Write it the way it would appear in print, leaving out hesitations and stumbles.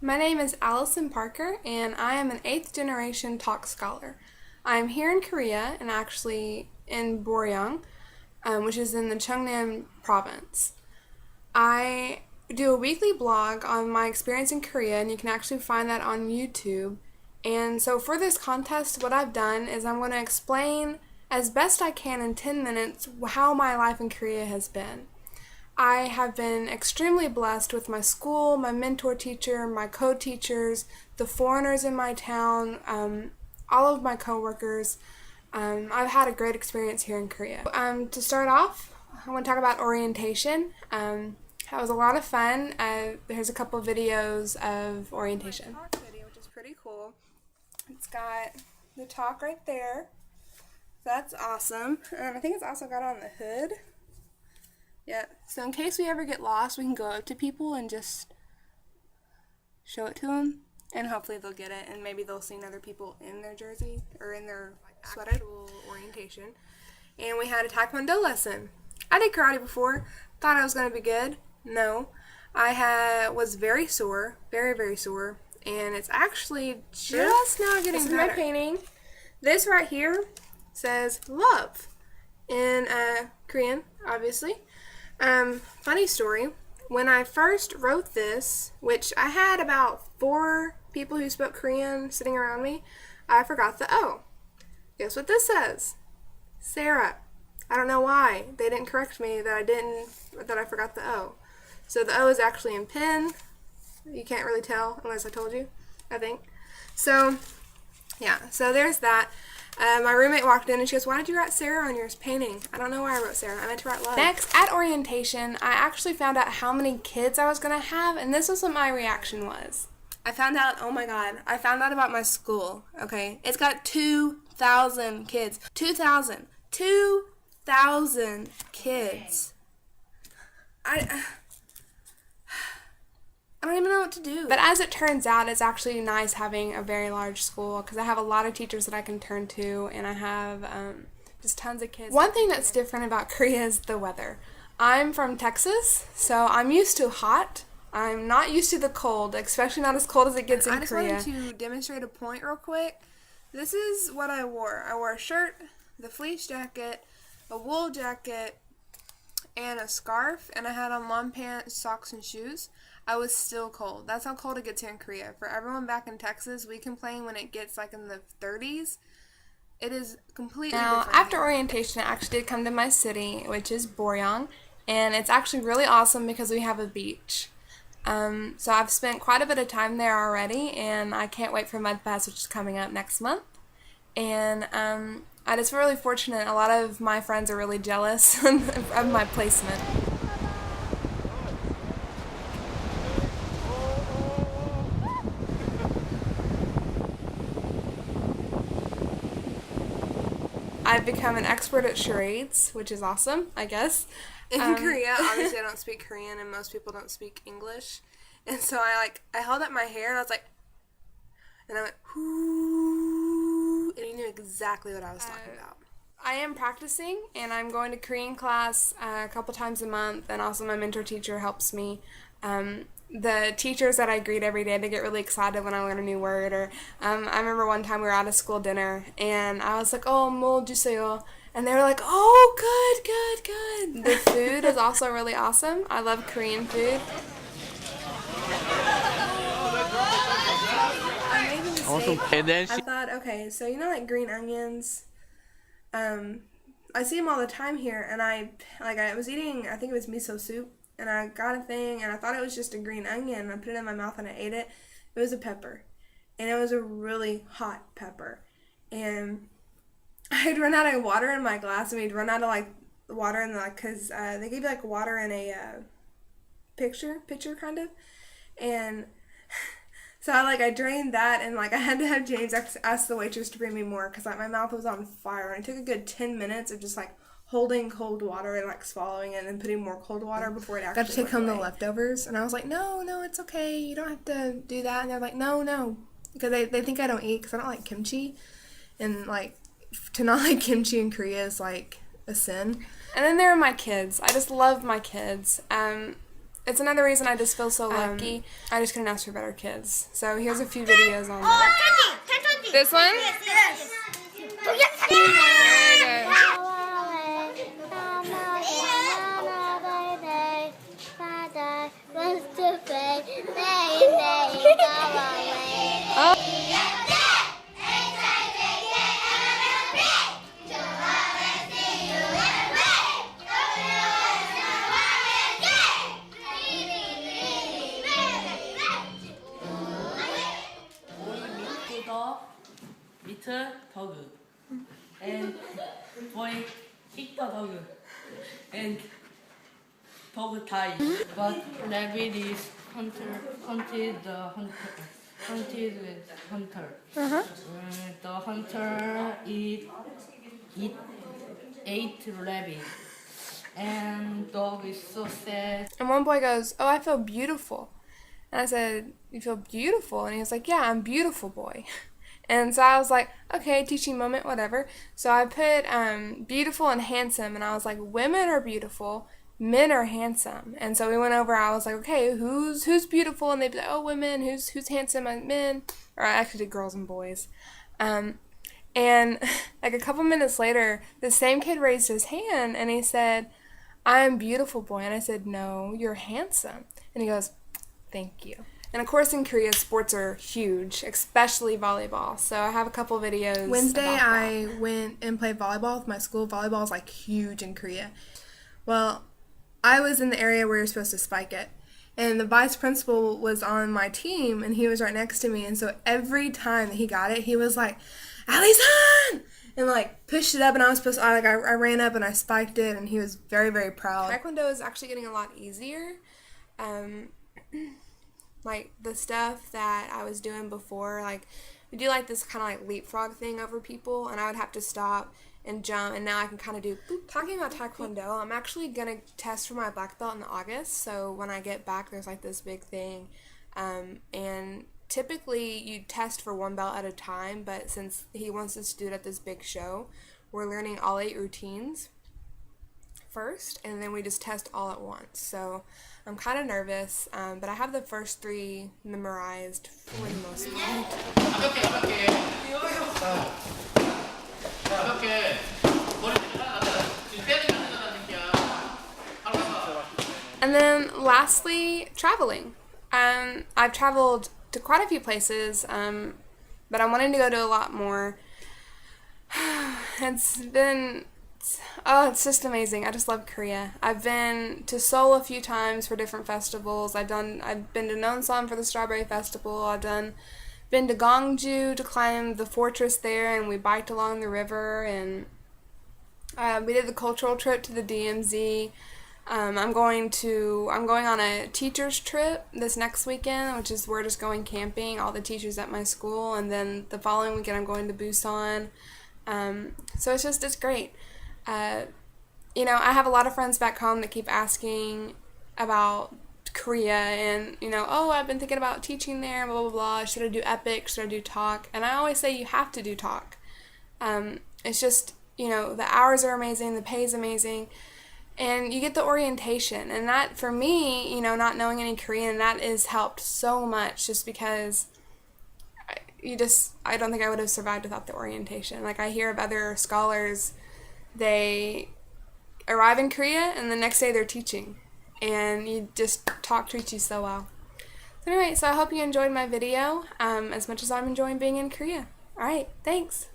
My name is Allyson Parker, and I am an 8th generation TaLK scholar. I am here in Korea, and actually in Boryang, which is in the Cheongnam province. I do a weekly blog on my experience in Korea, and you can actually find that on YouTube. And so for this contest, what I've done is I'm going to explain as best I can in 10 minutes how my life in Korea has been. I have been extremely blessed with my school, my mentor teacher, my co-teachers, the foreigners in my town, all of my co-workers. I've had a great experience here in Korea. To start off, I want to talk about orientation. That was a lot of fun. There's a couple videos of orientation. TaLK video, which is pretty cool. It's got the TaLK right there. That's awesome. I think it's also got on the hood. Yeah, so in case we ever get lost, we can go up to people and just show it to them, and hopefully they'll get it, and maybe they'll see other people in their jersey, or in their sweater. Actual orientation. And we had a Taekwondo lesson. I did karate before, thought I was going to be good. No. Was very sore, very, very sore, and it's actually just now getting better. This is my painting. This right here says love in Korean, obviously. Funny story, when I first wrote this, which I had about 4 people who spoke Korean sitting around me, I forgot the O. Guess what this says? Sarah. I don't know why. They didn't correct me that I forgot the O. So the O is actually in pen. You can't really tell unless I told you, I think. So, yeah, so there's that. My roommate walked in and she goes, "Why did you write Sarah on your painting?" I don't know why I wrote Sarah. I meant to write love. Next, at orientation, I actually found out how many kids I was going to have, and this was what my reaction was. I found out, oh my god, I found out about my school, okay? It's got 2,000 kids. 2,000. 2,000 kids. I don't even know what to do. But as it turns out, it's actually nice having a very large school because I have a lot of teachers that I can turn to, and I have just tons of kids. One thing that's different about Korea is the weather. I'm from Texas, so I'm used to hot. I'm not used to the cold, especially not as cold as it gets in Korea. I just wanted to demonstrate a point real quick. This is what I wore. I wore a shirt, the fleece jacket, a wool jacket, and a scarf, and I had on long pants, socks, and shoes. I was still cold. That's how cold it gets here in Korea. For everyone back in Texas, we complain when it gets like in the 30s. It is completely different. Now, after orientation, I actually did come to my city, which is Boryang, and it's actually really awesome because we have a beach. So I've spent quite a bit of time there already, and I can't wait for Mud Fest, which is coming up next month. And I just feel really fortunate. A lot of my friends are really jealous of my placement. I've become an expert at charades, which is awesome, I guess. In Korea, obviously I don't speak Korean, and most people don't speak English. And so I held up my hair, and I was like, and I went, whoo, and he knew exactly what I was talking about. I am practicing, and I'm going to Korean class a couple times a month, and also my mentor teacher helps me. The teachers that I greet every day, they get really excited when I learn a new word. Or I remember one time we were at a school dinner, and I was like, "Oh, 뭐 주세요," and they were like, "Oh, good." The food is also really awesome. I love Korean food. I made a mistake. I thought, okay, so you know, like green onions. I see them all the time here, and I was eating, I think it was miso soup. And I got a thing, and I thought it was just a green onion. I put it in my mouth, and I ate it. It was a pepper. And it was a really hot pepper. And I'd run out of water in my glass, and we'd run out of, water in because they gave you, water in a pitcher, kind of. And so I drained that, and, I had to have James ask the waitress to bring me more because, my mouth was on fire. And it took a good 10 minutes of just, holding cold water and swallowing it and then putting more cold water before it actually got to take home the leftovers. And I was like, no, it's okay. You don't have to do that. And they're like, no. Because they think I don't eat because I don't like kimchi. And, to not like kimchi in Korea is, a sin. And then there are my kids. I just love my kids. it's another reason I just feel so lucky. I just couldn't ask for better kids. So here's a few videos on that. This one? Yes. Meet the dog and boy kick the dog and dog die, but rabbit is hunted with hunter. The hunter ate rabbit, and dog is so sad. And one boy goes, "Oh, I feel beautiful." And I said, "You feel beautiful?" And he was like, "Yeah, I'm beautiful, boy." And so I was like, okay, teaching moment, whatever. So I put beautiful and handsome, and I was like, women are beautiful, men are handsome. And so we went over, I was like, okay, who's beautiful? And they'd be like, oh, women, who's handsome? Men. Or I actually did girls and boys. And like a couple minutes later, the same kid raised his hand, and he said, I am beautiful, boy. And I said, no, you're handsome. And he goes, thank you. And of course in Korea, sports are huge, especially volleyball. So I have a couple videos. Wednesday I went and played volleyball with my school. Volleyball is like huge in Korea. Well, I was in the area where you're supposed to spike it. And the vice principal was on my team, and he was right next to me. And so every time that he got it, he was like, Allyson! And like pushed it up, and I ran up and I spiked it, and he was very, very proud. Taekwondo is actually getting a lot easier. Like the stuff that I was doing before, like we do like this kind of like leapfrog thing over people, and I would have to stop and jump, and now I can kind of do boop. Talking about Taekwondo, I'm actually gonna test for my black belt in August, so when I get back there's like this big thing, and typically you test for one belt at a time, but since he wants us to do it at this big show, we're learning all 8 routines first, and then we just test all at once. So I'm kind of nervous, but I have the first 3 memorized for the most part. And then lastly, traveling. I've traveled to quite a few places, but I'm wanting to go to a lot more. It's just amazing. I just love Korea. I've been to Seoul a few times for different festivals. I've been to Nonsan for the Strawberry Festival. I've been to Gwangju to climb the fortress there, and we biked along the river, and we did the cultural trip to the DMZ. I'm going on a teacher's trip this next weekend, which is we're just going camping, all the teachers at my school, and then the following weekend I'm going to Busan. So it's great. I have a lot of friends back home that keep asking about Korea, and oh, I've been thinking about teaching there, blah blah blah. Should I do EPIC? Should I do TaLK? And I always say you have to do TaLK. It's just the hours are amazing, the pay is amazing, and you get the orientation, and that for me, not knowing any Korean, that has helped so much, just because I don't think I would have survived without the orientation. Like I hear of other scholars, they arrive in Korea and the next day they're teaching, and TaLK treats you so well. So anyway, I hope you enjoyed my video as much as I'm enjoying being in Korea. Alright, thanks!